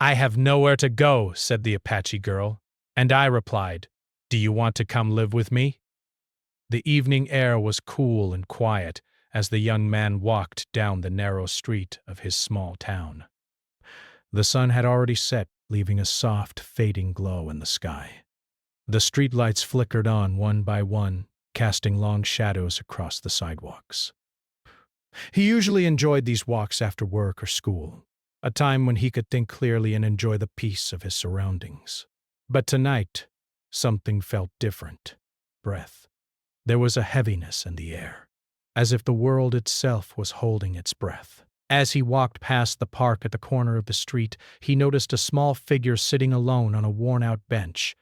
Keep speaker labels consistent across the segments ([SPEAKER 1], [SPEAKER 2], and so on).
[SPEAKER 1] "I have nowhere to go," said the Apache girl, and I replied, "Do you want to come live with me?" The evening air was cool and quiet as the young man walked down the narrow street of his small town. The sun had already set, leaving a soft, fading glow in the sky. The streetlights flickered on one by one, casting long shadows across the sidewalks. He usually enjoyed these walks after work or school, a time when he could think clearly and enjoy the peace of his surroundings. But tonight, something felt different. Breath. There was a heaviness in the air, as if the world itself was holding its breath. As he walked past the park at the corner of the street, he noticed a small figure sitting alone on a worn-out bench.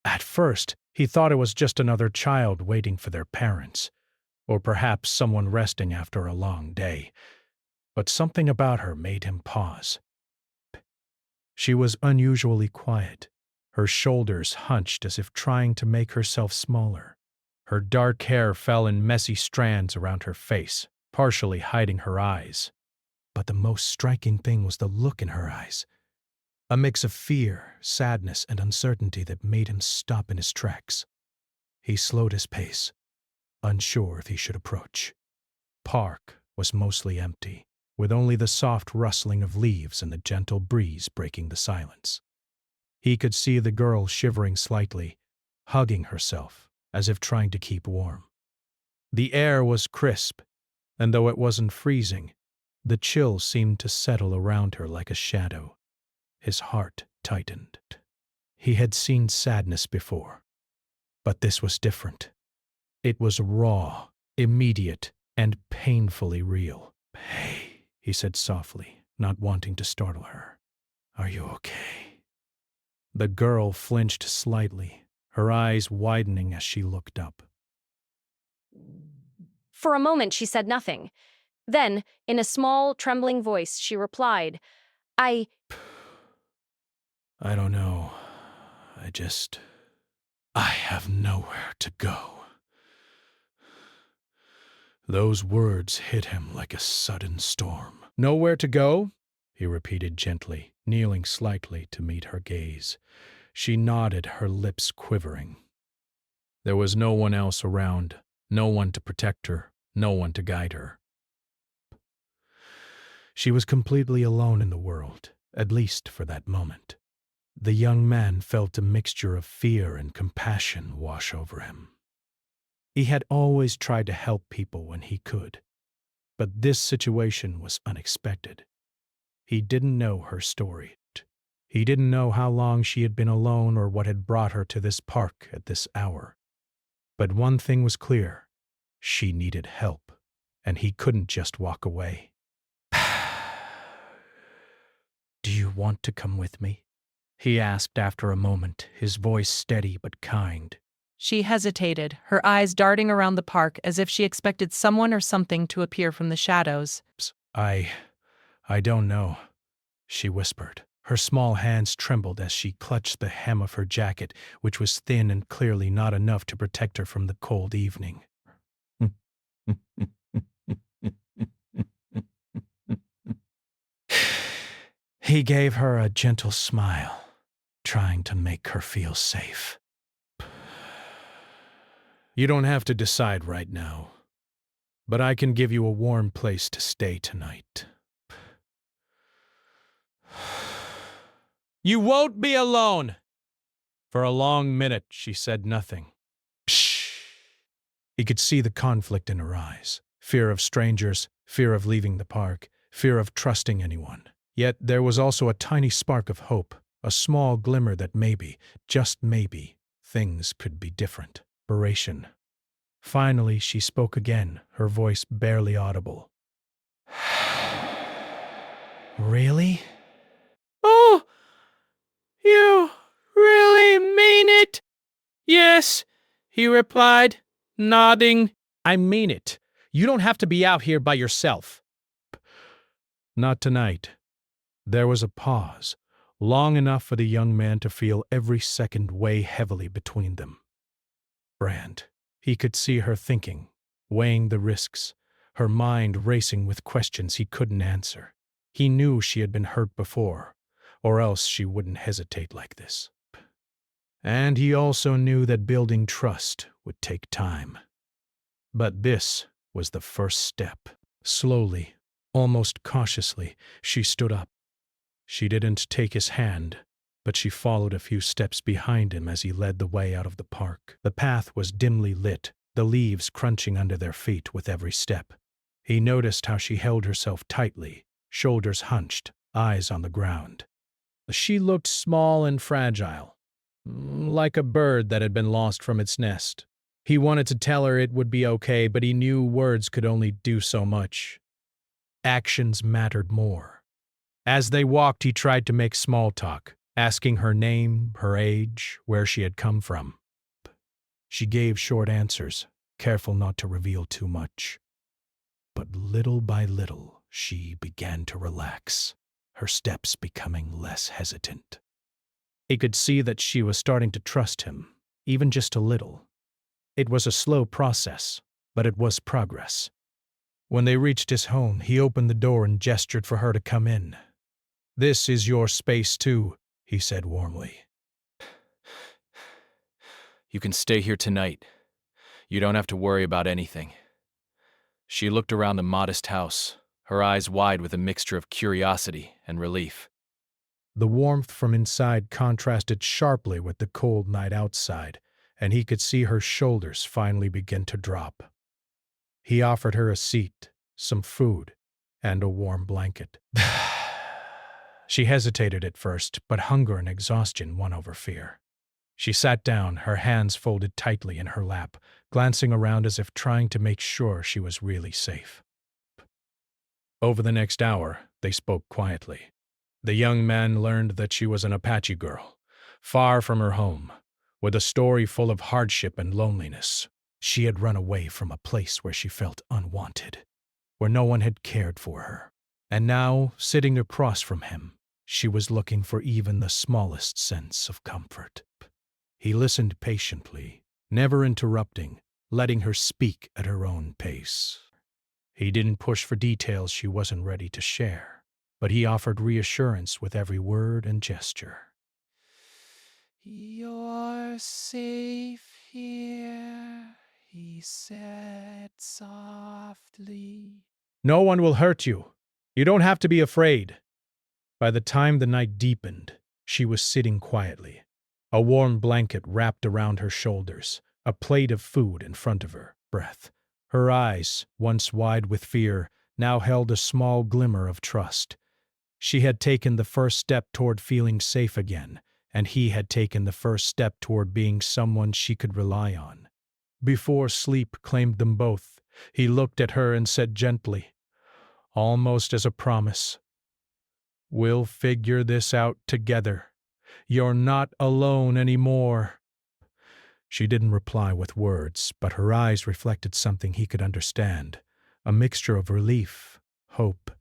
[SPEAKER 1] At first, he thought it was just another child waiting for their parents, or perhaps someone resting after a long day. But something about her made him pause. She was unusually quiet, her shoulders hunched as if trying to make herself smaller. Her dark hair fell in messy strands around her face, partially hiding her eyes. But the most striking thing was the look in her eyes, a mix of fear, sadness, and uncertainty that made him stop in his tracks. He slowed his pace, unsure if he should approach. Park was mostly empty, with only the soft rustling of leaves and the gentle breeze breaking the silence. He could see the girl shivering slightly, hugging herself, as if trying to keep warm. The air was crisp, and though it wasn't freezing, the chill seemed to settle around her like a shadow. His heart tightened. He had seen sadness before, but this was different. It was raw, immediate, and painfully real. "Hey," he said softly, not wanting to startle her. "Are you okay?" The girl flinched slightly, her eyes widening as she looked up.
[SPEAKER 2] For a moment, she said nothing. Then, in a small, trembling voice, she replied, I
[SPEAKER 1] don't know. I have nowhere to go." Those words hit him like a sudden storm. "Nowhere to go?" he repeated gently, kneeling slightly to meet her gaze. She nodded, her lips quivering. There was no one else around, no one to protect her, no one to guide her. She was completely alone in the world, at least for that moment. The young man felt a mixture of fear and compassion wash over him. He had always tried to help people when he could, but this situation was unexpected. He didn't know her story. He didn't know how long she had been alone or what had brought her to this park at this hour. But one thing was clear: she needed help, and he couldn't just walk away. "Do you want to come with me?" he asked after a moment, his voice steady but kind.
[SPEAKER 3] She hesitated, her eyes darting around the park as if she expected someone or something to appear from the shadows.
[SPEAKER 1] I don't know," she whispered. Her small hands trembled as she clutched the hem of her jacket, which was thin and clearly not enough to protect her from the cold evening. He gave her a gentle smile, trying to make her feel safe. "You don't have to decide right now, but I can give you a warm place to stay tonight." "You won't be alone!" For a long minute, she said nothing. Psh! He could see the conflict in her eyes. Fear of strangers, fear of leaving the park, fear of trusting anyone. Yet there was also a tiny spark of hope, a small glimmer that maybe, just maybe, things could be different. Narration. Finally, she spoke again, her voice barely audible. "Really?"
[SPEAKER 4] "Oh, you really mean it?" "Yes," he replied, nodding.
[SPEAKER 1] "I mean it. You don't have to be out here by yourself." Not tonight. There was a pause, long enough for the young man to feel every second weigh heavily between them. Brand. He could see her thinking, weighing the risks, her mind racing with questions he couldn't answer. He knew she had been hurt before, or else she wouldn't hesitate like this. And he also knew that building trust would take time. But this was the first step. Slowly, almost cautiously, she stood up. She didn't take his hand, but she followed a few steps behind him as he led the way out of the park. The path was dimly lit, the leaves crunching under their feet with every step. He noticed how she held herself tightly, shoulders hunched, eyes on the ground. She looked small and fragile, like a bird that had been lost from its nest. He wanted to tell her it would be okay, but he knew words could only do so much. Actions mattered more. As they walked, he tried to make small talk, asking her name, her age, where she had come from. She gave short answers, careful not to reveal too much. But little by little, she began to relax, her steps becoming less hesitant. He could see that she was starting to trust him, even just a little. It was a slow process, but it was progress. When they reached his home, he opened the door and gestured for her to come in. "This is your space too," he said warmly.
[SPEAKER 5] You can stay here tonight. You don't have to worry about anything. She looked around the modest house, her eyes wide with a mixture of curiosity and relief.
[SPEAKER 1] The warmth from inside contrasted sharply with the cold night outside, and he could see her shoulders finally begin to drop. He offered her a seat, some food, and a warm blanket. She hesitated at first, but hunger and exhaustion won over fear. She sat down, her hands folded tightly in her lap, glancing around as if trying to make sure she was really safe. Over the next hour, they spoke quietly. The young man learned that she was an Apache girl, far from her home, with a story full of hardship and loneliness. She had run away from a place where she felt unwanted, where no one had cared for her. And now, sitting across from him, she was looking for even the smallest sense of comfort. He listened patiently, never interrupting, letting her speak at her own pace. He didn't push for details she wasn't ready to share, but he offered reassurance with every word and gesture.
[SPEAKER 4] "You're safe here," he said softly.
[SPEAKER 1] "No one will hurt you. You don't have to be afraid." By the time the night deepened, she was sitting quietly, a warm blanket wrapped around her shoulders, a plate of food in front of her, breath. Her eyes, once wide with fear, now held a small glimmer of trust. She had taken the first step toward feeling safe again, and he had taken the first step toward being someone she could rely on. Before sleep claimed them both, he looked at her and said gently, almost as a promise, "We'll figure this out together. You're not alone anymore." She didn't reply with words, but her eyes reflected something he could understand, a mixture of relief, hope,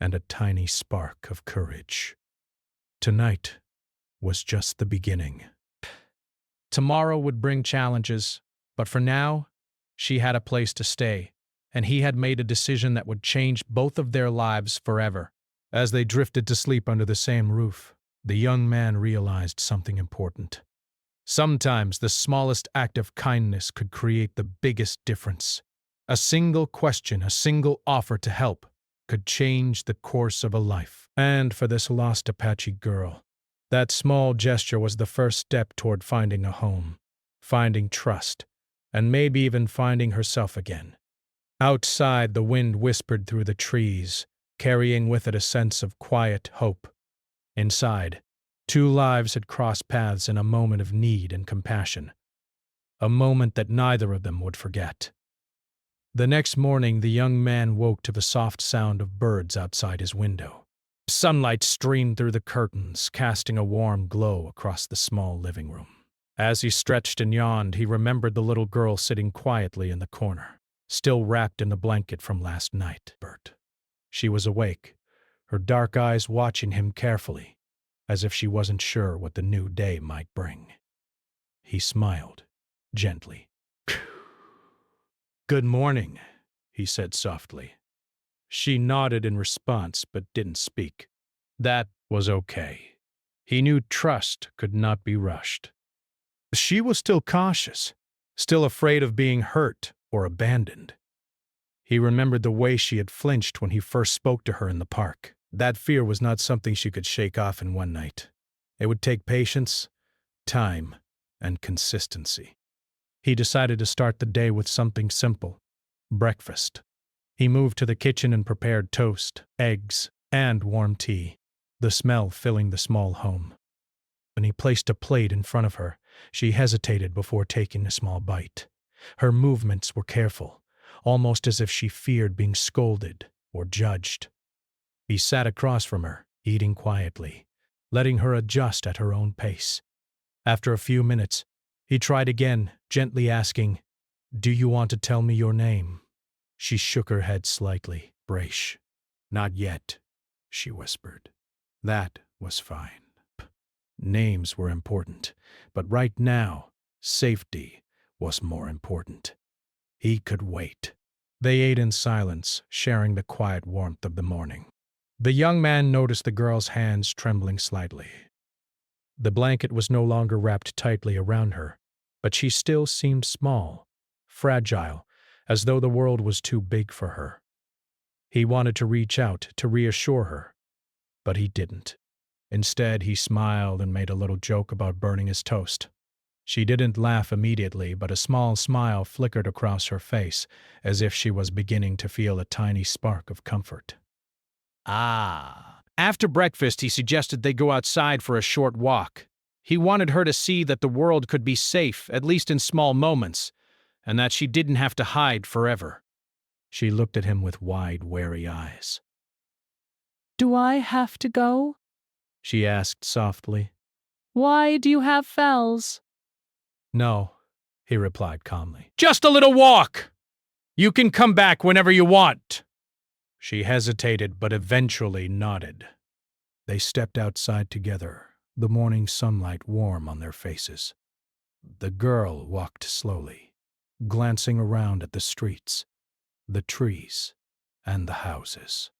[SPEAKER 1] and a tiny spark of courage. Tonight was just the beginning. Tomorrow would bring challenges, but for now, she had a place to stay, and he had made a decision that would change both of their lives forever. As they drifted to sleep under the same roof, the young man realized something important. Sometimes the smallest act of kindness could create the biggest difference. A single question, a single offer to help, could change the course of a life. And for this lost Apache girl, that small gesture was the first step toward finding a home, finding trust, and maybe even finding herself again. Outside, the wind whispered through the trees, carrying with it a sense of quiet hope. Inside, two lives had crossed paths in a moment of need and compassion, a moment that neither of them would forget. The next morning, the young man woke to the soft sound of birds outside his window. Sunlight streamed through the curtains, casting a warm glow across the small living room. As he stretched and yawned, he remembered the little girl sitting quietly in the corner, still wrapped in the blanket from last night. Bert. She was awake, her dark eyes watching him carefully, as if she wasn't sure what the new day might bring. He smiled, gently. "Good morning," he said softly. She nodded in response but didn't speak. That was okay. He knew trust could not be rushed. She was still cautious, still afraid of being hurt or abandoned. He remembered the way she had flinched when he first spoke to her in the park. That fear was not something she could shake off in one night. It would take patience, time, and consistency. He decided to start the day with something simple: breakfast. He moved to the kitchen and prepared toast, eggs, and warm tea, the smell filling the small home. When he placed a plate in front of her, she hesitated before taking a small bite. Her movements were careful, almost as if she feared being scolded or judged. He sat across from her, eating quietly, letting her adjust at her own pace. After a few minutes, he tried again, gently asking, "Do you want to tell me your name?" She shook her head slightly. "Brash." "Not yet," she whispered. That was fine. Names were important, but right now, safety was more important. He could wait. They ate in silence, sharing the quiet warmth of the morning. The young man noticed the girl's hands trembling slightly. The blanket was no longer wrapped tightly around her, but she still seemed small, fragile, as though the world was too big for her. He wanted to reach out to reassure her, but he didn't. Instead, he smiled and made a little joke about burning his toast. She didn't laugh immediately, but a small smile flickered across her face, as if she was beginning to feel a tiny spark of comfort. After breakfast, he suggested they go outside for a short walk. He wanted her to see that the world could be safe, at least in small moments, and that she didn't have to hide forever. She looked at him with wide, wary eyes.
[SPEAKER 3] "Do I have to go?"
[SPEAKER 1] She asked softly.
[SPEAKER 3] "Why do you have fells?"
[SPEAKER 1] "No," he replied calmly. "Just a little walk! You can come back whenever you want." She hesitated, but eventually nodded. They stepped outside together, the morning sunlight warm on their faces. The girl walked slowly, glancing around at the streets, the trees, and the houses.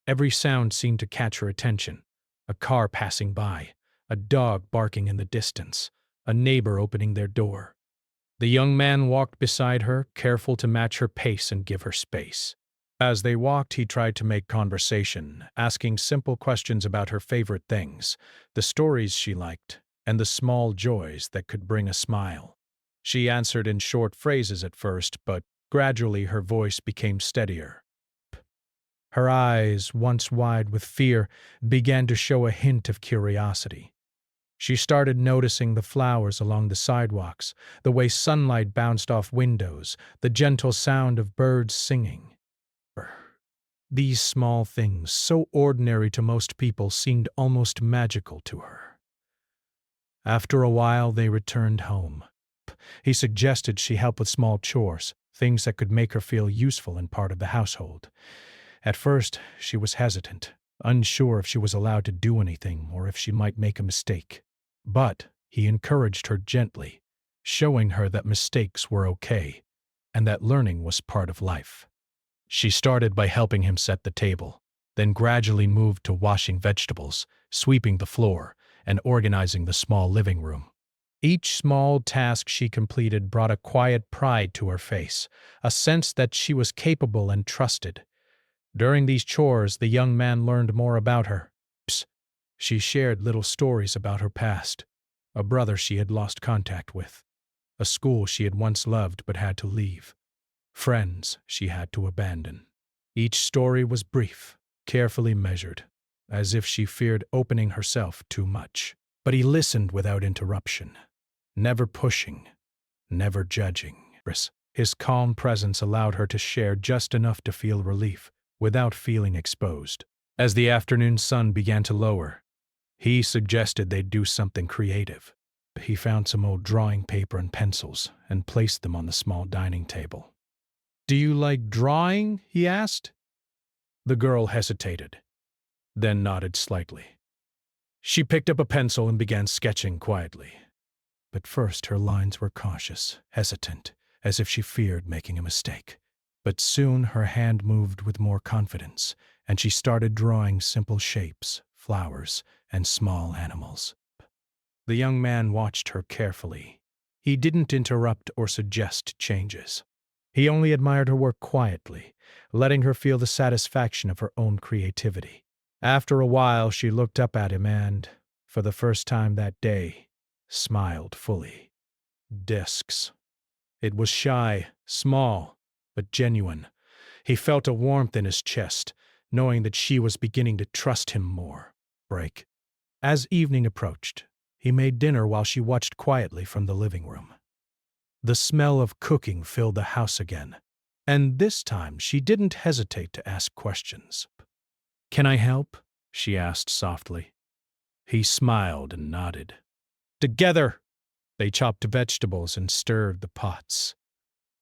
[SPEAKER 1] Every sound seemed to catch her attention: a car passing by, a dog barking in the distance, a neighbor opening their door. The young man walked beside her, careful to match her pace and give her space. As they walked, he tried to make conversation, asking simple questions about her favorite things, the stories she liked, and the small joys that could bring a smile. She answered in short phrases at first, but gradually her voice became steadier. Her eyes, once wide with fear, began to show a hint of curiosity. She started noticing the flowers along the sidewalks, the way sunlight bounced off windows, the gentle sound of birds singing. These small things, so ordinary to most people, seemed almost magical to her. After a while, they returned home. He suggested she help with small chores, things that could make her feel useful and part of the household. At first, she was hesitant, unsure if she was allowed to do anything or if she might make a mistake. But he encouraged her gently, showing her that mistakes were okay and that learning was part of life. She started by helping him set the table, then gradually moved to washing vegetables, sweeping the floor, and organizing the small living room. Each small task she completed brought a quiet pride to her face, a sense that she was capable and trusted. During these chores, the young man learned more about her. She shared little stories about her past, a brother she had lost contact with, a school she had once loved but had to leave, friends she had to abandon. Each story was brief, carefully measured, as if she feared opening herself too much. But he listened without interruption, never pushing, never judging. His calm presence allowed her to share just enough to feel relief, without feeling exposed. As the afternoon sun began to lower, he suggested they do something creative. He found some old drawing paper and pencils and placed them on the small dining table. "Do you like drawing?" he asked. The girl hesitated, then nodded slightly. She picked up a pencil and began sketching quietly. But first her lines were cautious, hesitant, as if she feared making a mistake. But soon her hand moved with more confidence, and she started drawing simple shapes, flowers, and small animals. The young man watched her carefully. He didn't interrupt or suggest changes. He only admired her work quietly, letting her feel the satisfaction of her own creativity. After a while, she looked up at him and, for the first time that day, smiled fully. Discs. It was shy, small, but genuine. He felt a warmth in his chest, knowing that she was beginning to trust him more. Break. As evening approached, he made dinner while she watched quietly from the living room. The smell of cooking filled the house again, and this time she didn't hesitate to ask questions. "Can I help?" she asked softly. He smiled and nodded. Together, they chopped vegetables and stirred the pots.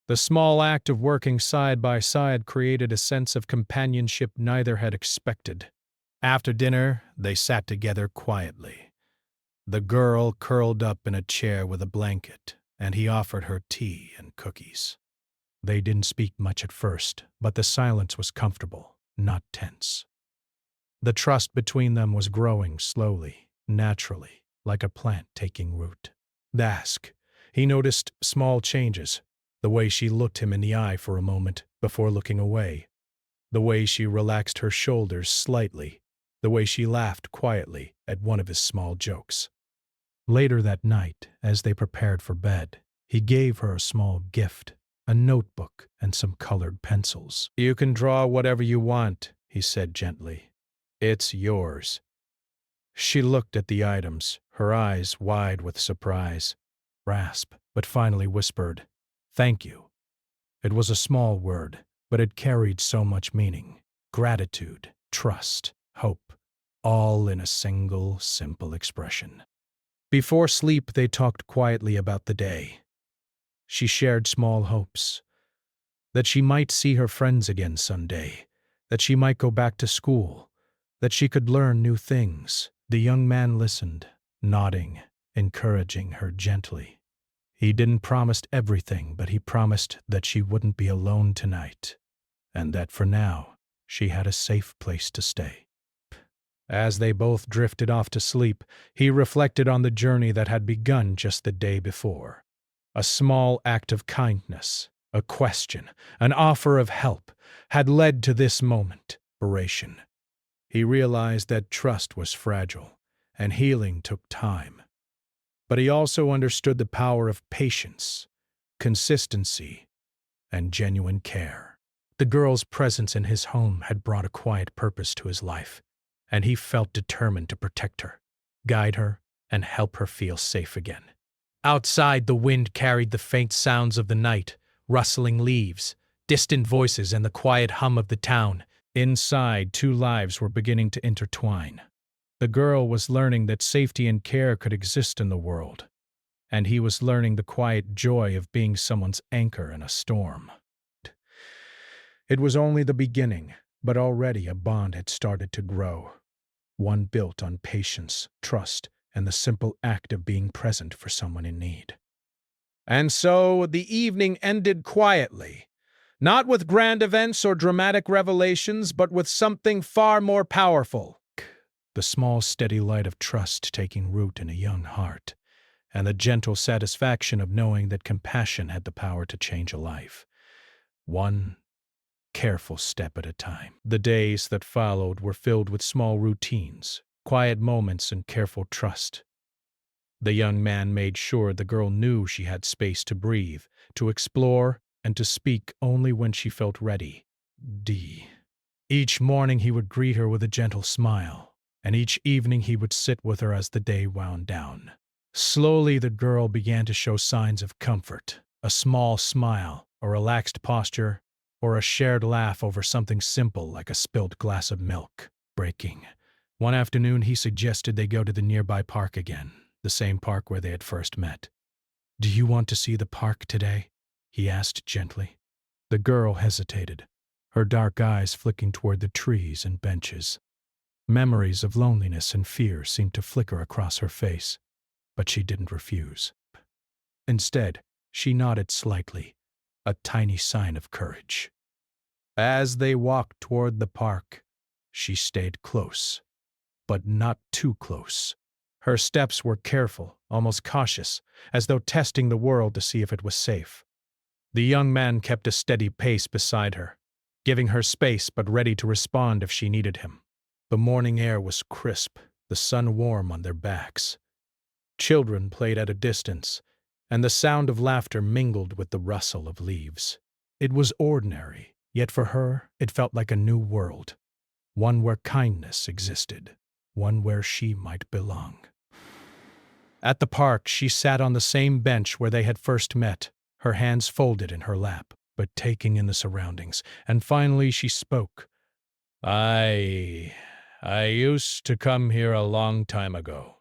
[SPEAKER 1] The small act of working side by side created a sense of companionship neither had expected. After dinner, they sat together quietly. The girl curled up in a chair with a blanket, and he offered her tea and cookies. They didn't speak much at first, but the silence was comfortable, not tense. The trust between them was growing slowly, naturally, like a plant taking root. Dask. He noticed small changes, the way she looked him in the eye for a moment before looking away, the way she relaxed her shoulders slightly, the way she laughed quietly at one of his small jokes. Later that night, as they prepared for bed, he gave her a small gift, a notebook and some colored pencils. "You can draw whatever you want," he said gently. "It's yours." She looked at the items, her eyes wide with surprise, rasped, but finally whispered, "Thank you." It was a small word, but it carried so much meaning. Gratitude, trust, hope, all in a single, simple expression. Before sleep, they talked quietly about the day. She shared small hopes. That she might see her friends again someday, that she might go back to school, that she could learn new things. The young man listened, nodding, encouraging her gently. He didn't promise everything, but he promised that she wouldn't be alone tonight, and that for now, she had a safe place to stay. As they both drifted off to sleep, he reflected on the journey that had begun just the day before. A small act of kindness, a question, an offer of help, had led to this moment, narration. He realized that trust was fragile, and healing took time. But he also understood the power of patience, consistency, and genuine care. The girl's presence in his home had brought a quiet purpose to his life, and he felt determined to protect her, guide her, and help her feel safe again. Outside, the wind carried the faint sounds of the night, rustling leaves, distant voices, and the quiet hum of the town. Inside, two lives were beginning to intertwine. The girl was learning that safety and care could exist in the world, and he was learning the quiet joy of being someone's anchor in a storm. It was only the beginning, but already a bond had started to grow, one built on patience, trust, and the simple act of being present for someone in need. And so the evening ended quietly, not with grand events or dramatic revelations, but with something far more powerful. The small, steady light of trust taking root in a young heart, and the gentle satisfaction of knowing that compassion had the power to change a life. One careful step at a time. The days that followed were filled with small routines, quiet moments, and careful trust. The young man made sure the girl knew she had space to breathe, to explore, and to speak only when she felt ready. Each morning he would greet her with a gentle smile, and each evening he would sit with her as the day wound down. Slowly the girl began to show signs of comfort, a small smile, a relaxed posture, or a shared laugh over something simple like a spilled glass of milk. Breaking. One afternoon he suggested they go to the nearby park again, the same park where they had first met. "Do you want to see the park today?" he asked gently. The girl hesitated, her dark eyes flicking toward the trees and benches. Memories of loneliness and fear seemed to flicker across her face, but she didn't refuse. Instead, she nodded slightly, a tiny sign of courage. As they walked toward the park, she stayed close, but not too close. Her steps were careful, almost cautious, as though testing the world to see if it was safe. The young man kept a steady pace beside her, giving her space but ready to respond if she needed him. The morning air was crisp, the sun warm on their backs. Children played at a distance, and the sound of laughter mingled with the rustle of leaves. It was ordinary, yet for her it felt like a new world, one where kindness existed, one where she might belong. At the park, she sat on the same bench where they had first met, her hands folded in her lap, but taking in the surroundings, and finally she spoke. I used to come here a long time ago,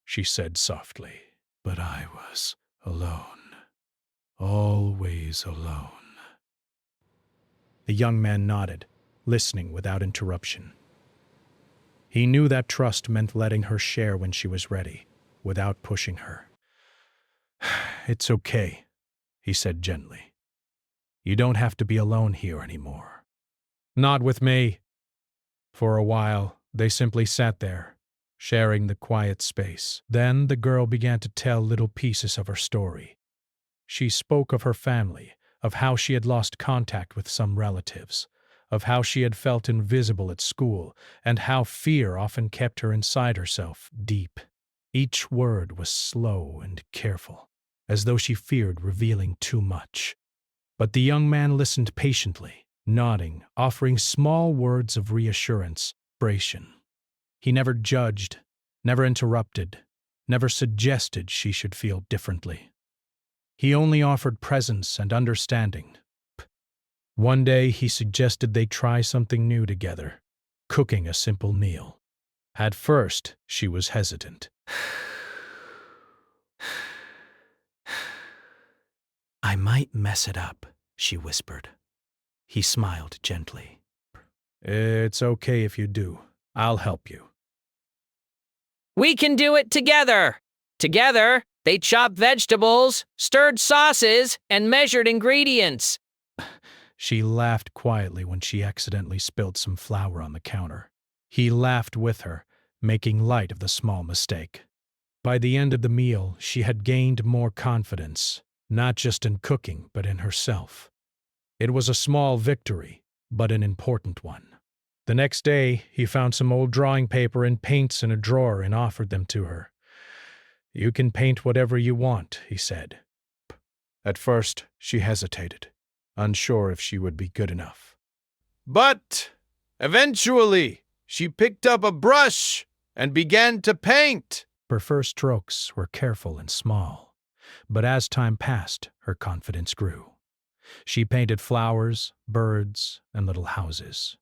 [SPEAKER 1] she said softly, but I was alone, always alone. The young man nodded, listening without interruption. He knew that trust meant letting her share when she was ready, without pushing her. It's okay, he said gently. You don't have to be alone here anymore. Not with me. For a while, they simply sat there, sharing the quiet space. Then the girl began to tell little pieces of her story. She spoke of her family, of how she had lost contact with some relatives, of how she had felt invisible at school, and how fear often kept her inside herself, deep. Each word was slow and careful, as though she feared revealing too much. But the young man listened patiently, nodding, offering small words of reassurance, celebration. He never judged, never interrupted, never suggested she should feel differently. He only offered presence and understanding. One day he suggested they try something new together, cooking a simple meal. At first, she was hesitant. I might mess it up, she whispered. He smiled gently. It's okay if you do. I'll help you.
[SPEAKER 6] We can do it together. Together, they chopped vegetables, stirred sauces, and measured ingredients.
[SPEAKER 1] She laughed quietly when she accidentally spilled some flour on the counter. He laughed with her, making light of the small mistake. By the end of the meal, she had gained more confidence, not just in cooking, but in herself. It was a small victory, but an important one. The next day, he found some old drawing paper and paints in a drawer and offered them to her. You can paint whatever you want, he said. At first, she hesitated, unsure if she would be good enough.
[SPEAKER 7] But eventually, she picked up a brush and began to paint.
[SPEAKER 1] Her first strokes were careful and small, but as time passed, her confidence grew. She painted flowers, birds, and little houses.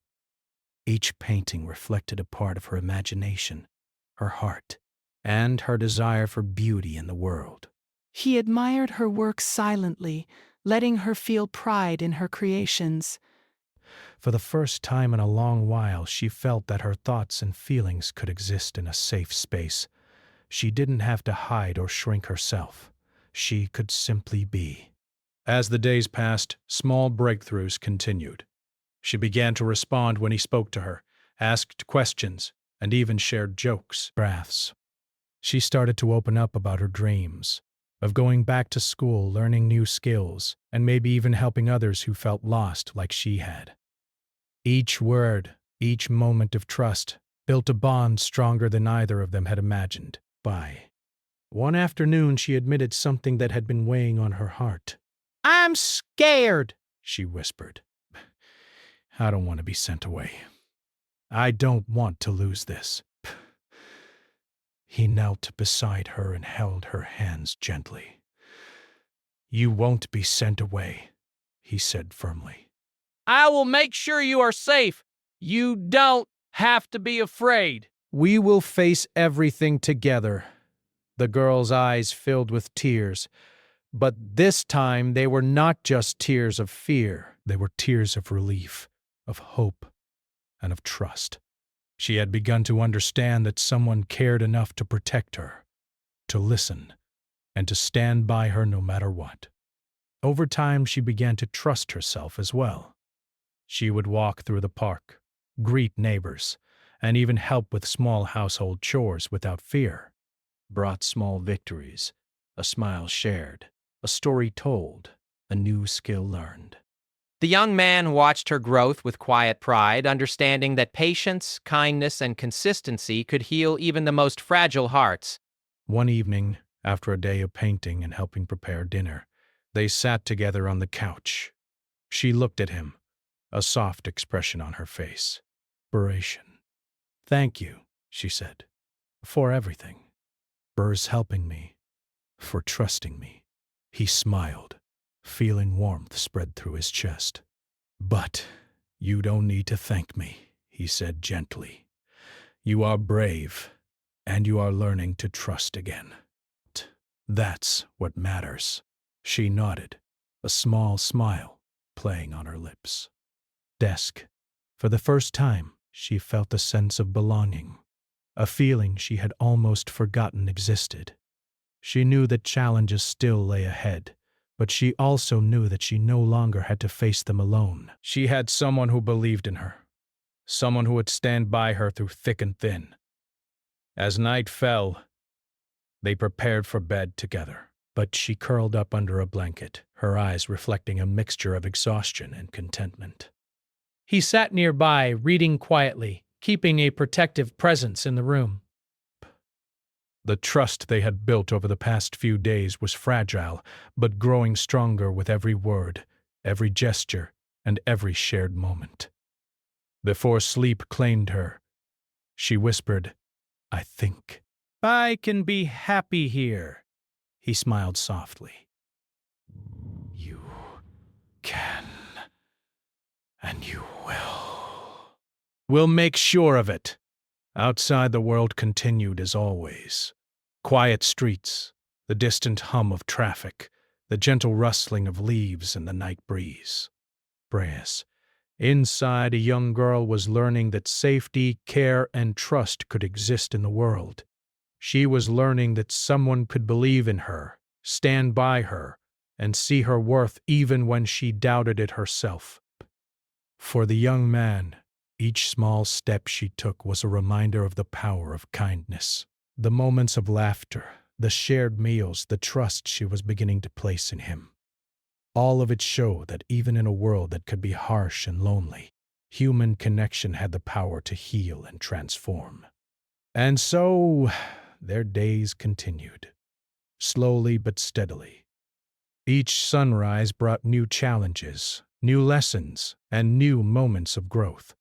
[SPEAKER 1] Each painting reflected a part of her imagination, her heart, and her desire for beauty in the world.
[SPEAKER 3] He admired her work silently, letting her feel pride in her creations.
[SPEAKER 1] For the first time in a long while, she felt that her thoughts and feelings could exist in a safe space. She didn't have to hide or shrink herself. She could simply be. As the days passed, small breakthroughs continued. She began to respond when he spoke to her, asked questions, and even shared jokes, breaths. She started to open up about her dreams, of going back to school, learning new skills, and maybe even helping others who felt lost like she had. Each word, each moment of trust, built a bond stronger than either of them had imagined. One afternoon, she admitted something that had been weighing on her heart. I'm scared, she whispered. I don't want to be sent away. I don't want to lose this. He knelt beside her and held her hands gently. You won't be sent away, he said firmly.
[SPEAKER 6] I will make sure you are safe. You don't have to be afraid.
[SPEAKER 1] We will face everything together. The girl's eyes filled with tears, but this time they were not just tears of fear. They were tears of relief, of hope, and of trust. She had begun to understand that someone cared enough to protect her, to listen, and to stand by her no matter what. Over time, she began to trust herself as well. She would walk through the park, greet neighbors, and even help with small household chores without fear. Brought small victories, a smile shared, a story told, a new skill learned.
[SPEAKER 6] The young man watched her growth with quiet pride, understanding that patience, kindness, and consistency could heal even the most fragile hearts.
[SPEAKER 1] One evening, after a day of painting and helping prepare dinner, they sat together on the couch. She looked at him, a soft expression on her face. Inspiration. Thank you, she said, for everything. Burr's helping me, for trusting me. He smiled, feeling warmth spread through his chest. But you don't need to thank me, he said gently. You are brave, and you are learning to trust again. That's what matters. She nodded, a small smile playing on her lips. Desk. For the first time, she felt a sense of belonging, a feeling she had almost forgotten existed. She knew that challenges still lay ahead, but she also knew that she no longer had to face them alone. She had someone who believed in her, someone who would stand by her through thick and thin. As night fell, they prepared for bed together, but she curled up under a blanket, her eyes reflecting a mixture of exhaustion and contentment. He sat nearby, reading quietly, keeping a protective presence in the room. The trust they had built over the past few days was fragile, but growing stronger with every word, every gesture, and every shared moment. Before sleep claimed her, she whispered, I think I can be happy here. He smiled softly. You can, and you will. We'll make sure of it. Outside, the world continued as always. Quiet streets, the distant hum of traffic, the gentle rustling of leaves in the night breeze. Brass. Inside, a young girl was learning that safety, care, and trust could exist in the world. She was learning that someone could believe in her, stand by her, and see her worth even when she doubted it herself. For the young man, each small step she took was a reminder of the power of kindness. The moments of laughter, the shared meals, the trust she was beginning to place in him. All of it showed that even in a world that could be harsh and lonely, human connection had the power to heal and transform. And so, their days continued, slowly but steadily. Each sunrise brought new challenges, new lessons, and new moments of growth.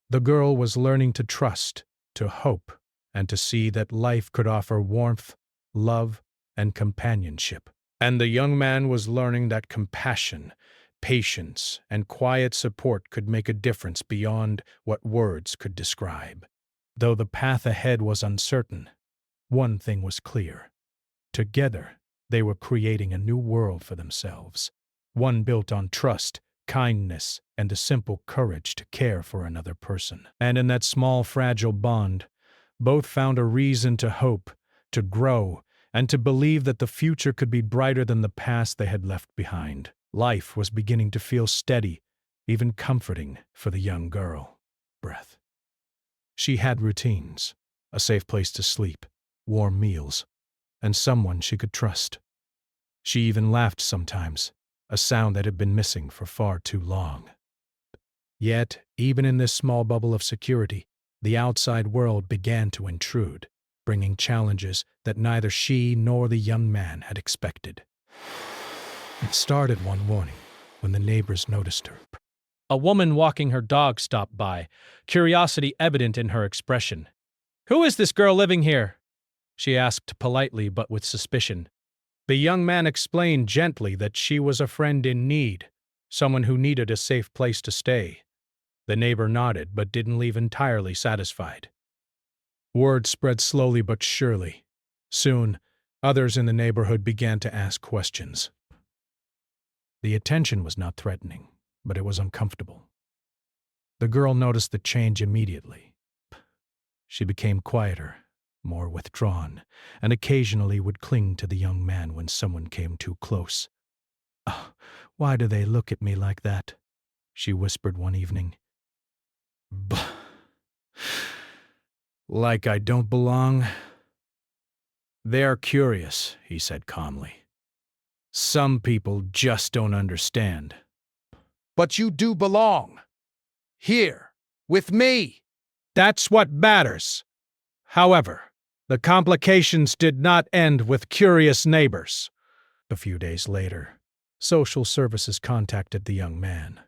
[SPEAKER 1] The girl was learning to trust, to hope, and to see that life could offer warmth, love, and companionship. And the young man was learning that compassion, patience, and quiet support could make a difference beyond what words could describe. Though the path ahead was uncertain, one thing was clear. Together, they were creating a new world for themselves, one built on trust, kindness, and the simple courage to care for another person. And in that small, fragile bond, both found a reason to hope, to grow, and to believe that the future could be brighter than the past they had left behind. Life was beginning to feel steady, even comforting for the young girl. Breath. She had routines, a safe place to sleep, warm meals, and someone she could trust. She even laughed sometimes, a sound that had been missing for far too long. Yet, even in this small bubble of security, the outside world began to intrude, bringing challenges that neither she nor the young man had expected. It started one morning when the neighbors noticed her. A woman walking her dog stopped by, curiosity evident in her expression. "Who is this girl living here?" she asked politely but with suspicion. The young man explained gently that she was a friend in need, someone who needed a safe place to stay. The neighbor nodded but didn't leave entirely satisfied. Word spread slowly but surely. Soon, others in the neighborhood began to ask questions. The attention was not threatening, but it was uncomfortable. The girl noticed the change immediately. She became quieter, more withdrawn, and occasionally would cling to the young man when someone came too close. "Oh, why do they look at me like that?" she whispered one evening. Like I don't belong? They're curious, he said calmly. Some people just don't understand.
[SPEAKER 7] But you do belong. Here, with me.
[SPEAKER 1] That's what matters. However, the complications did not end with curious neighbors. A few days later, social services contacted the young man.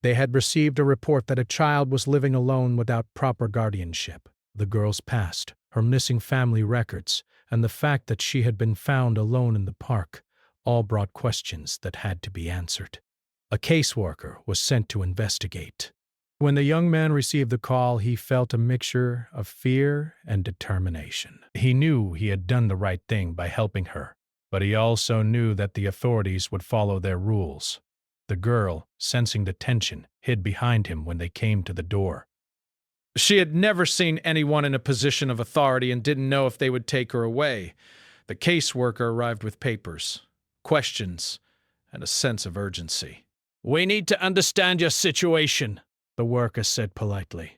[SPEAKER 1] They had received a report that a child was living alone without proper guardianship. The girl's past, her missing family records, and the fact that she had been found alone in the park all brought questions that had to be answered. A caseworker was sent to investigate. When the young man received the call, he felt a mixture of fear and determination. He knew he had done the right thing by helping her, but he also knew that the authorities would follow their rules. The girl, sensing the tension, hid behind him when they came to the door. She had never seen anyone in a position of authority and didn't know if they would take her away. The caseworker arrived with papers, questions, and a sense of urgency. "We need to understand your situation," the worker said politely.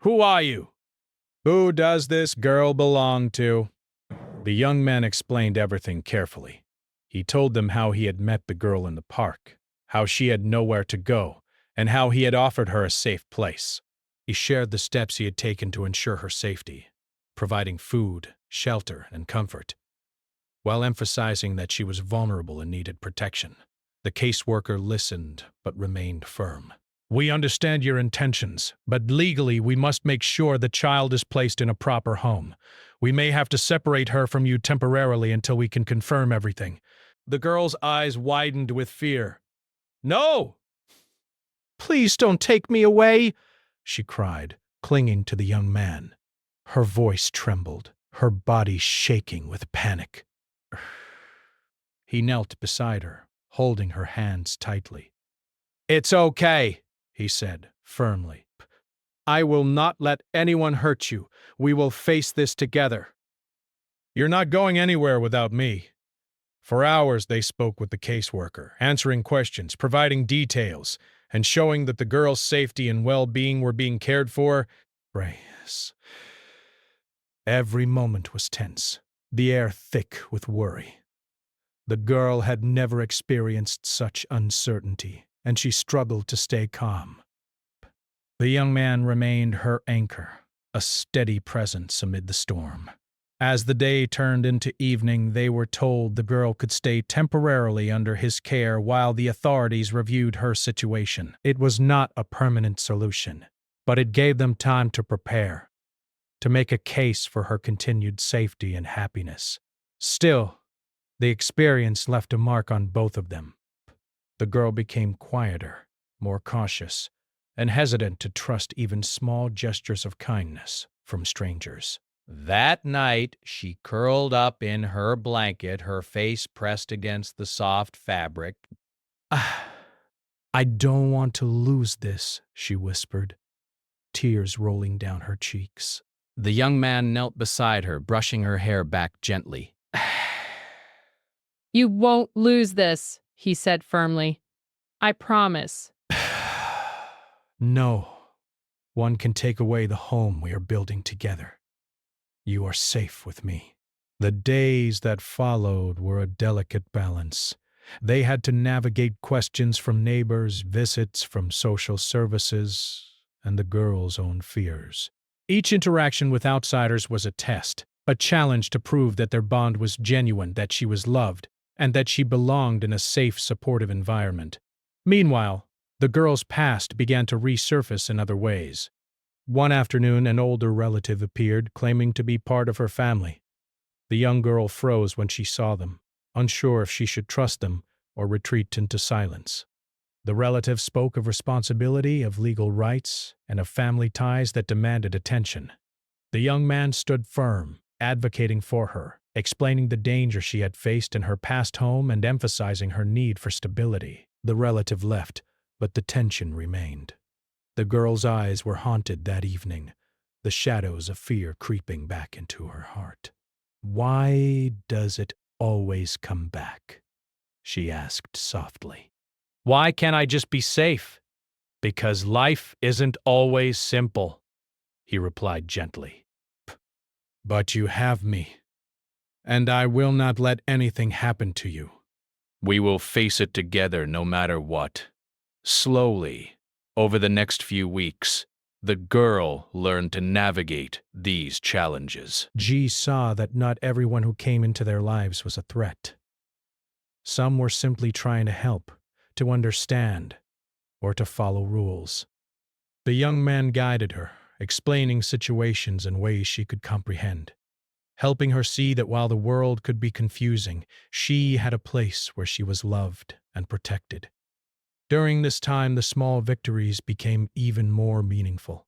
[SPEAKER 1] "Who are you? Who does this girl belong to?" The young man explained everything carefully. He told them how he had met the girl in the park, how she had nowhere to go, and how he had offered her a safe place. He shared the steps he had taken to ensure her safety, providing food, shelter, and comfort, while emphasizing that she was vulnerable and needed protection. The caseworker listened but remained firm. "We understand your intentions, but legally we must make sure the child is placed in a proper home. We may have to separate her from you temporarily until we can confirm everything." The girl's eyes widened with fear. "No! Please don't take me away!" she cried, clinging to the young man. Her voice trembled, her body shaking with panic. He knelt beside her, holding her hands tightly. "It's okay," he said firmly. "I will not let anyone hurt you. We will face this together." "You're not going anywhere without me." For hours they spoke with the caseworker, answering questions, providing details, and showing that the girl's safety and well-being were being cared for. Yes. Every moment was tense, the air thick with worry. The girl had never experienced such uncertainty, and she struggled to stay calm. The young man remained her anchor, a steady presence amid the storm. As the day turned into evening, they were told the girl could stay temporarily under his care while the authorities reviewed her situation. It was not a permanent solution, but it gave them time to prepare, to make a case for her continued safety and happiness. Still, the experience left a mark on both of them. The girl became quieter, more cautious, and hesitant to trust even small gestures of kindness from strangers. That night, she curled up in her blanket, her face pressed against the soft fabric. "I don't want to lose this," she whispered, tears rolling down her cheeks. The young man knelt beside her, brushing her hair back gently.
[SPEAKER 3] "You won't lose this," he said firmly. "I promise."
[SPEAKER 1] "No, one can take away the home we are building together. You are safe with me." The days that followed were a delicate balance. They had to navigate questions from neighbors, visits from social services, and the girl's own fears. Each interaction with outsiders was a test, a challenge to prove that their bond was genuine, that she was loved, and that she belonged in a safe, supportive environment. Meanwhile, the girl's past began to resurface in other ways. One afternoon, an older relative appeared, claiming to be part of her family. The young girl froze when she saw them, unsure if she should trust them or retreat into silence. The relative spoke of responsibility, of legal rights, and of family ties that demanded attention. The young man stood firm, advocating for her, explaining the danger she had faced in her past home and emphasizing her need for stability. The relative left, but the tension remained. The girl's eyes were haunted that evening, the shadows of fear creeping back into her heart. "Why does it always come back?" she asked softly. "Why can't I just be safe?" "Because life isn't always simple," he replied gently. But you have me, and I will not let anything happen to you.
[SPEAKER 5] We will face it together no matter what. Slowly, over the next few weeks, the girl learned to navigate these challenges.
[SPEAKER 1] G saw that not everyone who came into their lives was a threat. Some were simply trying to help, to understand, or to follow rules. The young man guided her, explaining situations in ways she could comprehend, helping her see that while the world could be confusing, she had a place where she was loved and protected. During this time, the small victories became even more meaningful.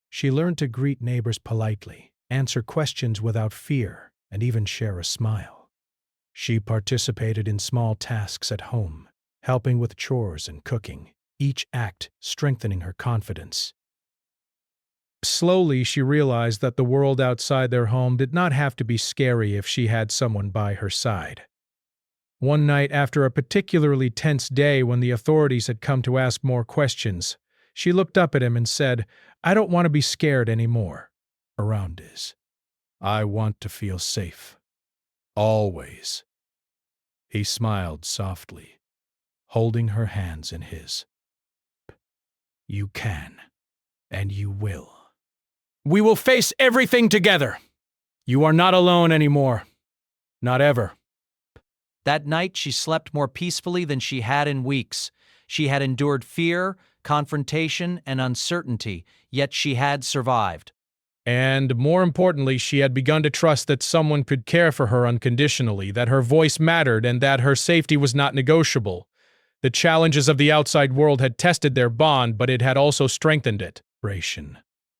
[SPEAKER 1] She learned to greet neighbors politely, answer questions without fear, and even share a smile. She participated in small tasks at home, helping with chores and cooking, each act strengthening her confidence. Slowly, she realized that the world outside their home did not have to be scary if she had someone by her side. One night, after a particularly tense day when the authorities had come to ask more questions, she looked up at him and said, "I don't want to be scared anymore around this. I want to feel safe. Always." He smiled softly, holding her hands in his. "You can, and you will. We will face everything together. You are not alone anymore. Not ever."
[SPEAKER 8] That night she slept more peacefully than she had in weeks. She had endured fear, confrontation, and uncertainty, yet she had survived.
[SPEAKER 1] And more importantly, she had begun to trust that someone could care for her unconditionally, that her voice mattered, and that her safety was not negotiable. The challenges of the outside world had tested their bond, but it had also strengthened it.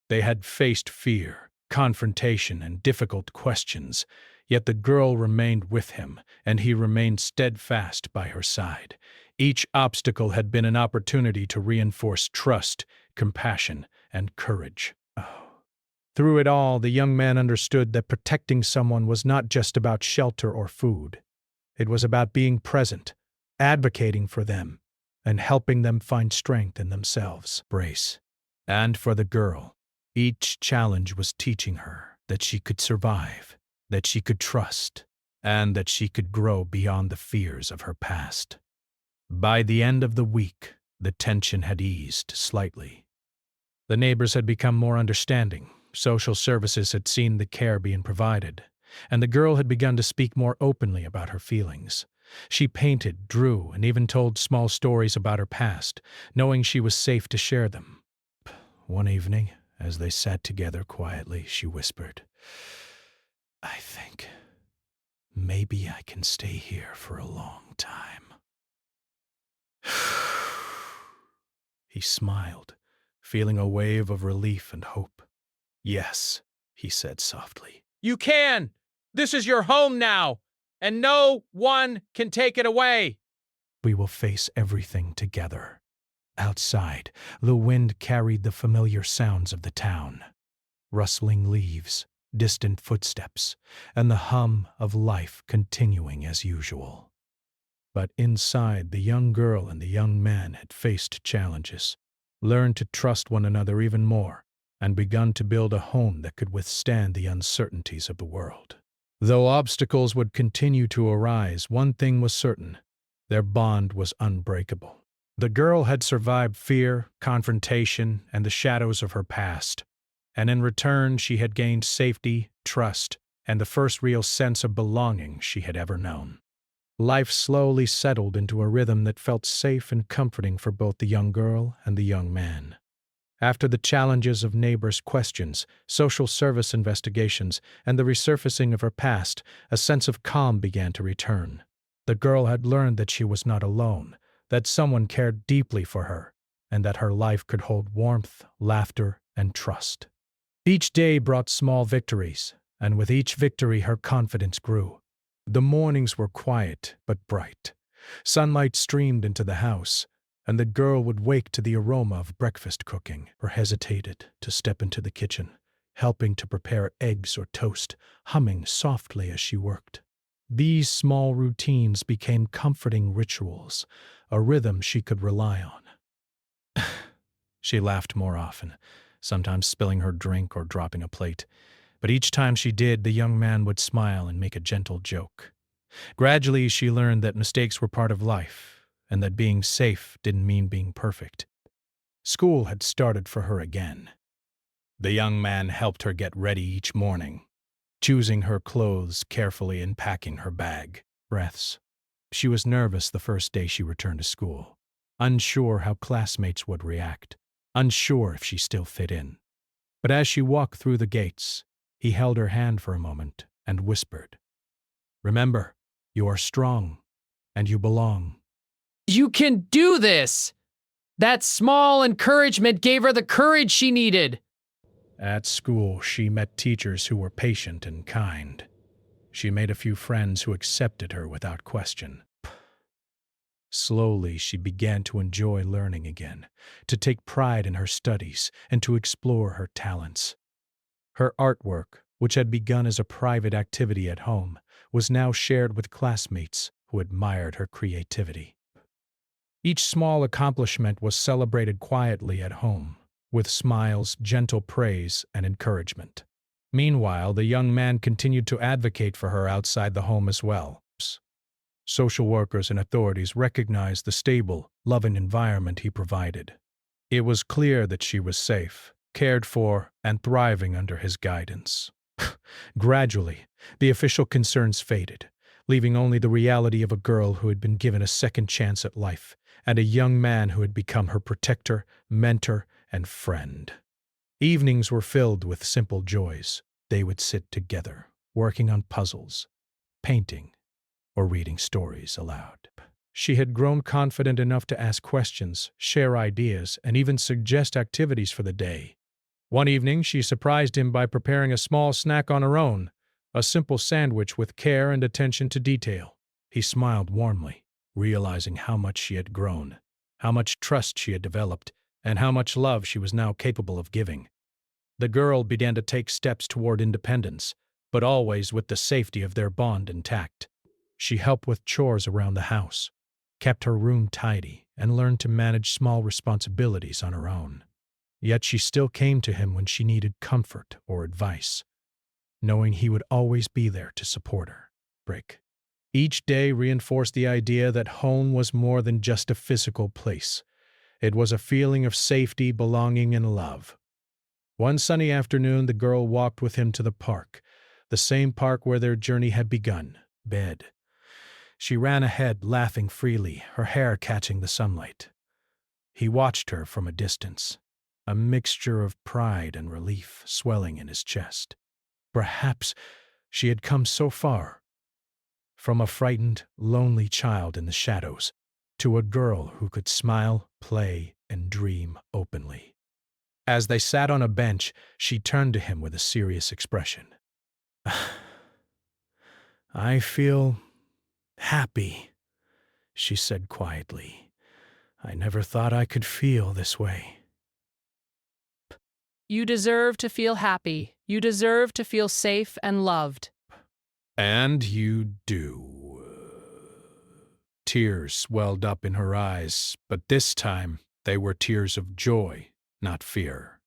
[SPEAKER 1] They had faced fear, confrontation, and difficult questions, yet the girl remained with him, and he remained steadfast by her side. Each obstacle had been an opportunity to reinforce trust, compassion, and courage. Through it all, the young man understood that protecting someone was not just about shelter or food. It was about being present, advocating for them, and helping them find strength in themselves. And for the girl, each challenge was teaching her that she could survive, that she could trust, and that she could grow beyond the fears of her past. By the end of the week, the tension had eased slightly. The neighbors had become more understanding. Social services had seen the care being provided, and the girl had begun to speak more openly about her feelings. She painted, drew, and even told small stories about her past, knowing she was safe to share them. One evening, as they sat together quietly, she whispered, "I think maybe I can stay here for a long time." He smiled, feeling a wave of relief and hope. "Yes," he said softly. "You can! This is your home now, and no one can take it away." We will face everything together. Outside, the wind carried the familiar sounds of the town. Rustling leaves, distant footsteps, and the hum of life continuing as usual. But inside, the young girl and the young man had faced challenges, learned to trust one another even more, and begun to build a home that could withstand the uncertainties of the world. Though obstacles would continue to arise, one thing was certain: their bond was unbreakable. The girl had survived fear, confrontation, and the shadows of her past, and in return she had gained safety, trust, and the first real sense of belonging she had ever known. Life slowly settled into a rhythm that felt safe and comforting for both the young girl and the young man. After the challenges of neighbors' questions, social service investigations, and the resurfacing of her past, a sense of calm began to return. The girl had learned that she was not alone, that someone cared deeply for her, and that her life could hold warmth, laughter, and trust. Each day brought small victories, and with each victory her confidence grew. The mornings were quiet but bright. Sunlight streamed into the house, and the girl would wake to the aroma of breakfast cooking, or hesitated to step into the kitchen, helping to prepare eggs or toast, humming softly as she worked. These small routines became comforting rituals, a rhythm she could rely on. She laughed more often, sometimes spilling her drink or dropping a plate, But each time she did, the young man would smile and make a gentle joke. Gradually, she learned that mistakes were part of life, and that being safe didn't mean being perfect. School had started for her again. The young man helped her get ready each morning, choosing her clothes carefully and packing her bag. Breaths. She was nervous the first day she returned to school, unsure how classmates would react, unsure if she still fit in. But as she walked through the gates, he held her hand for a moment and whispered, "Remember, you are strong, and you belong."
[SPEAKER 6] You can do this! That small encouragement gave her the courage she needed.
[SPEAKER 1] At school, she met teachers who were patient and kind. She made a few friends who accepted her without question. Slowly, she began to enjoy learning again, to take pride in her studies, and to explore her talents. Her artwork, which had begun as a private activity at home, was now shared with classmates who admired her creativity. Each small accomplishment was celebrated quietly at home, with smiles, gentle praise, and encouragement. Meanwhile, the young man continued to advocate for her outside the home as well. Social workers and authorities recognized the stable, loving environment he provided. It was clear that she was safe, cared for, and thriving under his guidance. Gradually, the official concerns faded, leaving only the reality of a girl who had been given a second chance at life, and a young man who had become her protector, mentor, and friend. Evenings were filled with simple joys. They would sit together, working on puzzles, painting, or reading stories aloud. She had grown confident enough to ask questions, share ideas, and even suggest activities for the day. One evening, she surprised him by preparing a small snack on her own, a simple sandwich with care and attention to detail. He smiled warmly, realizing how much she had grown, how much trust she had developed, and how much love she was now capable of giving. The girl began to take steps toward independence, but always with the safety of their bond intact. She helped with chores around the house, kept her room tidy, and learned to manage small responsibilities on her own. Yet she still came to him when she needed comfort or advice, knowing he would always be there to support her. Each day reinforced the idea that home was more than just a physical place. It was a feeling of safety, belonging, and love. One sunny afternoon, the girl walked with him to the park, the same park where their journey had begun, bed. She ran ahead, laughing freely, her hair catching the sunlight. He watched her from a distance, a mixture of pride and relief swelling in his chest. Perhaps she had come so far, from a frightened, lonely child in the shadows, to a girl who could smile, play, and dream openly. As they sat on a bench, she turned to him with a serious expression. "I feel happy," she said quietly. "I never thought I could feel this way."
[SPEAKER 3] You deserve to feel happy. You deserve to feel safe and loved.
[SPEAKER 1] "And you do." Tears welled up in her eyes, but this time they were tears of joy, not fear.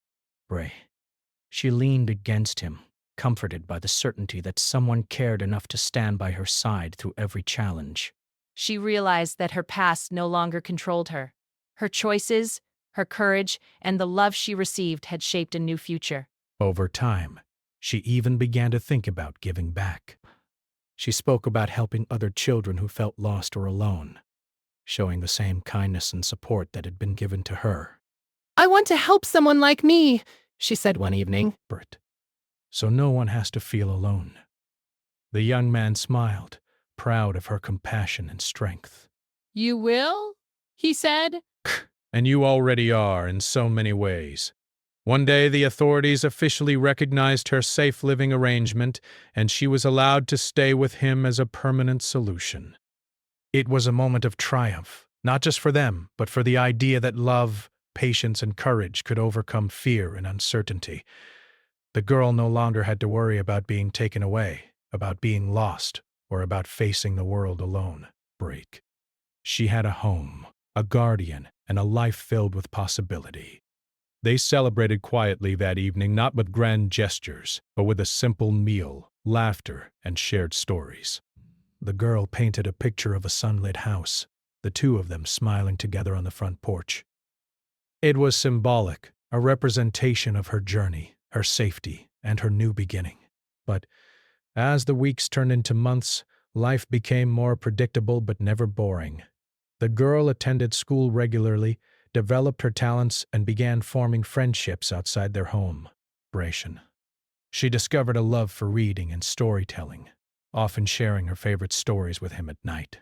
[SPEAKER 9] She leaned against him, comforted by the certainty that someone cared enough to stand by her side through every challenge.
[SPEAKER 3] She realized that her past no longer controlled her. Her choices, her courage, and the love she received had shaped a new future.
[SPEAKER 1] Over time, she even began to think about giving back. She spoke about helping other children who felt lost or alone, showing the same kindness and support that had been given to her.
[SPEAKER 3] "I want to help someone like me," she said one evening.
[SPEAKER 1] So no one has to feel alone. The young man smiled, proud of her compassion and strength.
[SPEAKER 3] "You will?" he said.
[SPEAKER 1] "And you already are in so many ways." One day, the authorities officially recognized her safe living arrangement, and she was allowed to stay with him as a permanent solution. It was a moment of triumph, not just for them, but for the idea that love, patience, and courage could overcome fear and uncertainty. The girl no longer had to worry about being taken away, about being lost, or about facing the world alone. She had a home, a guardian, and a life filled with possibility. They celebrated quietly that evening, not with grand gestures, but with a simple meal, laughter, and shared stories. The girl painted a picture of a sunlit house, the two of them smiling together on the front porch. It was symbolic, a representation of her journey, her safety, and her new beginning. But as the weeks turned into months, life became more predictable but never boring. The girl attended school regularly, developed her talents, and began forming friendships outside their home. She discovered a love for reading and storytelling, often sharing her favorite stories with him at night.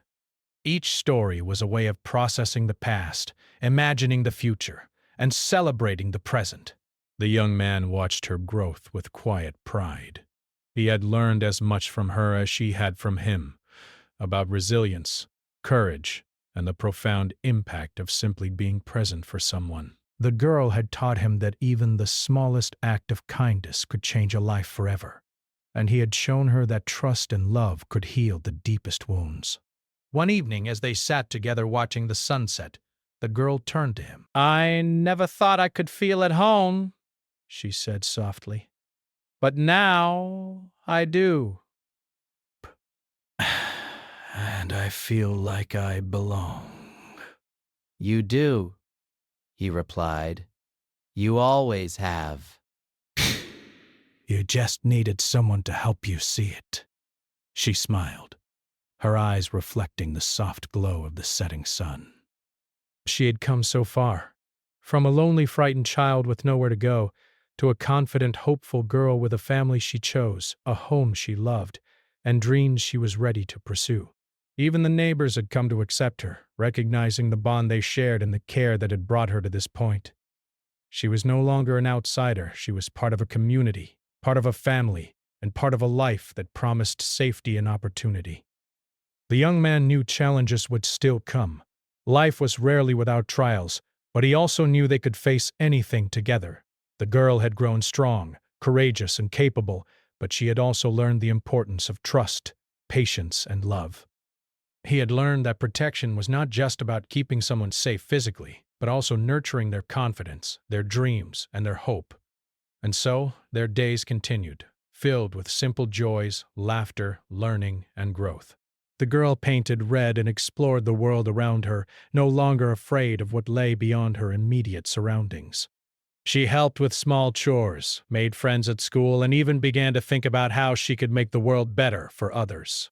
[SPEAKER 1] Each story was a way of processing the past, imagining the future, and celebrating the present. The young man watched her growth with quiet pride. He had learned as much from her as she had from him, about resilience, courage, and the profound impact of simply being present for someone. The girl had taught him that even the smallest act of kindness could change a life forever, and he had shown her that trust and love could heal the deepest wounds. One evening, as they sat together watching the sunset, the girl turned to him. "I never thought I could feel at home," she said softly. "But now I do. And I feel like I belong."
[SPEAKER 6] You do, he replied. You always have.
[SPEAKER 1] "You just needed someone to help you see it." She smiled, her eyes reflecting the soft glow of the setting sun. She had come so far, from a lonely, frightened child with nowhere to go, to a confident, hopeful girl with a family she chose, a home she loved, and dreams she was ready to pursue. Even the neighbors had come to accept her, recognizing the bond they shared and the care that had brought her to this point. She was no longer an outsider. She was part of a community, part of a family, and part of a life that promised safety and opportunity. The young man knew challenges would still come. Life was rarely without trials, but he also knew they could face anything together. The girl had grown strong, courageous, and capable, but she had also learned the importance of trust, patience, and love. He had learned that protection was not just about keeping someone safe physically, but also nurturing their confidence, their dreams, and their hope. And so, their days continued, filled with simple joys, laughter, learning, and growth. The girl painted, read, and explored the world around her, no longer afraid of what lay beyond her immediate surroundings. She helped with small chores, made friends at school, and even began to think about how she could make the world better for others.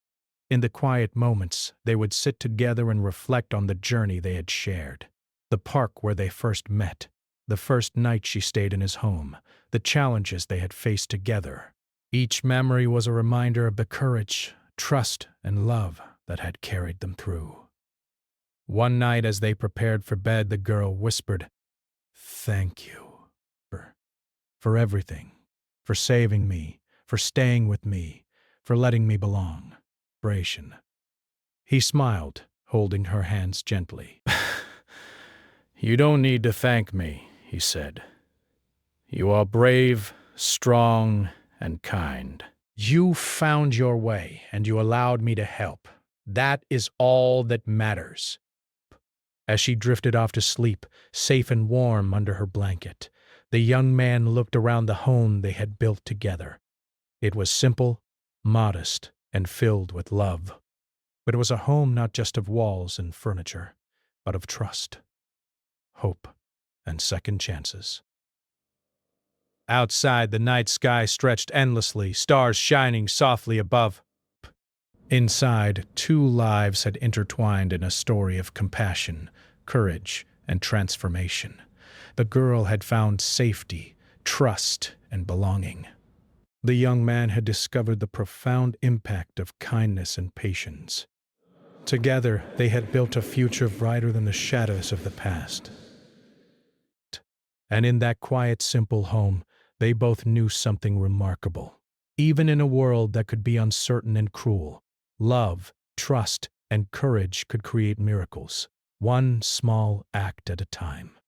[SPEAKER 1] In the quiet moments, they would sit together and reflect on the journey they had shared. The park where they first met, the first night she stayed in his home, the challenges they had faced together. Each memory was a reminder of the courage, trust, and love that had carried them through. One night as they prepared for bed, the girl whispered, "Thank you for everything, for saving me, for staying with me, for letting me belong." He smiled, holding her hands gently. "You don't need to thank me," he said. "You are brave, strong, and kind. You found your way, and you allowed me to help. That is all that matters." As she drifted off to sleep, safe and warm under her blanket, the young man looked around the home they had built together. It was simple, modest, and filled with love. But it was a home not just of walls and furniture, but of trust, hope, and second chances. Outside, the night sky stretched endlessly, stars shining softly above. Inside, two lives had intertwined in a story of compassion, courage, and transformation. The girl had found safety, trust, and belonging. The young man had discovered the profound impact of kindness and patience. Together, they had built a future brighter than the shadows of the past. And in that quiet, simple home, they both knew something remarkable. Even in a world that could be uncertain and cruel, love, trust, and courage could create miracles, one small act at a time.